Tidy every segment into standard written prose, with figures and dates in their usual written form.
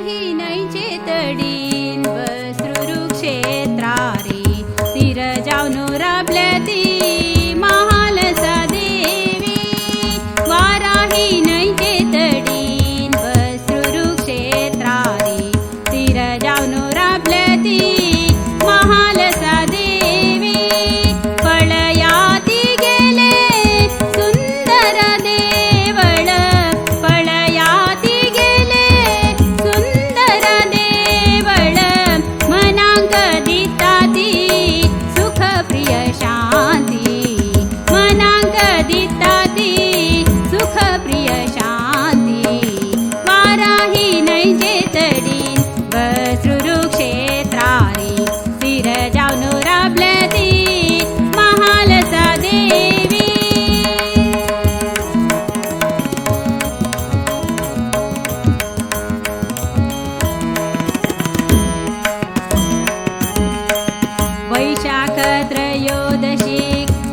वाराही नैचे तडीन बसृरु क्षेत्रारी तीर जावनो राबल्याती महालसा देवी वाराही नैचे तडीन बसृरु क्षेत्रारी तीर जावनो राबल्याती महालसा देवी पळयाती गेले सुंदर देवळ पळयाती गेले सुंदर देवळ मनांक दिताती सुख प्रिय शांती मनांक दिताती सुख प्रिय शांती वाराही नैचे तडीन बसृरु क्षेत्रारी तीर जावनो राबल्याती महालसा देवी वैशाख त्रयोदशी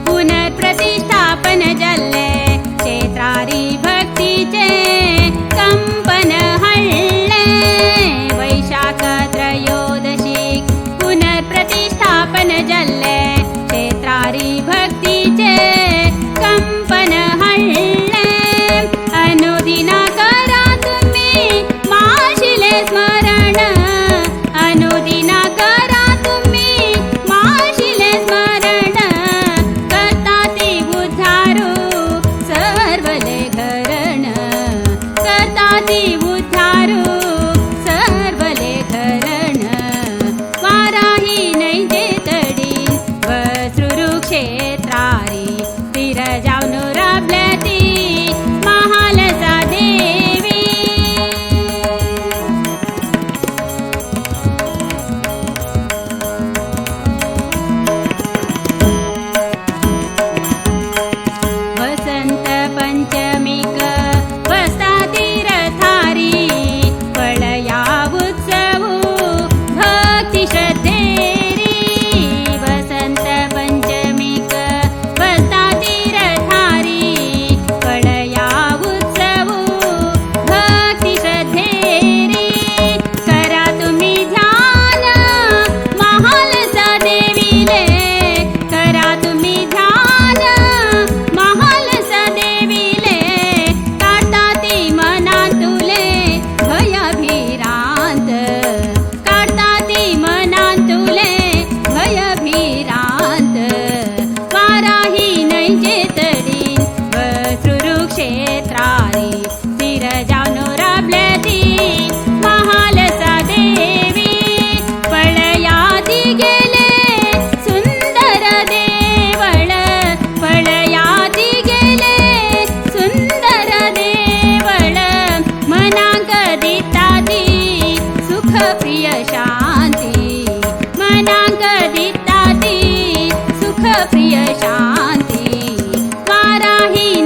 पुनर्प्रतिष्ठापन जल्ले क्षेत्रारी भक्तीचे कंपन हळ्ळे वैशाख त्रयोदशी पुनर्प्रतिष्ठापन जल्ले क्षेत्रारी भक्तीचे कंपन हळ्ळे अनुदिना करा तुम्ही माशिले स्मरण अनुदिना करा तुम्ही माशिले स्मरण करता ती उद्धारू सर्वले घरण करता ती उद्धारू सर्वले घरण वाराही नैचे तडीन बसृरु क्षेत्रारी तीर जावनो राबल्याती महालसा देवी वसंत पंचमीक बसता तीरथारी पळया उत्सवू भक्ती श्रद्धेरी वसंत पंचमीक बसता तीरथारी पळया उत्सवू भक्ती श्रद्धेरी करा तुम्ही ध्यान महालसा देवीले करा तुम्ही ध्यान महालसा देवीले काढता ती मनातुले भयभीरांत काढता ती मनातुले भयभीरांत वाराही नैचे तडीन बसृरु क्षेत्रारी तीर जावनो राबल्याती महालसा देवी पळयाती गेले सुंदर देवळ पळयाती गेले सुंदर देवळ मनांक दिताती सुख प्रिय शांती मनांक दिताती सुख प्रिय शांती वाराही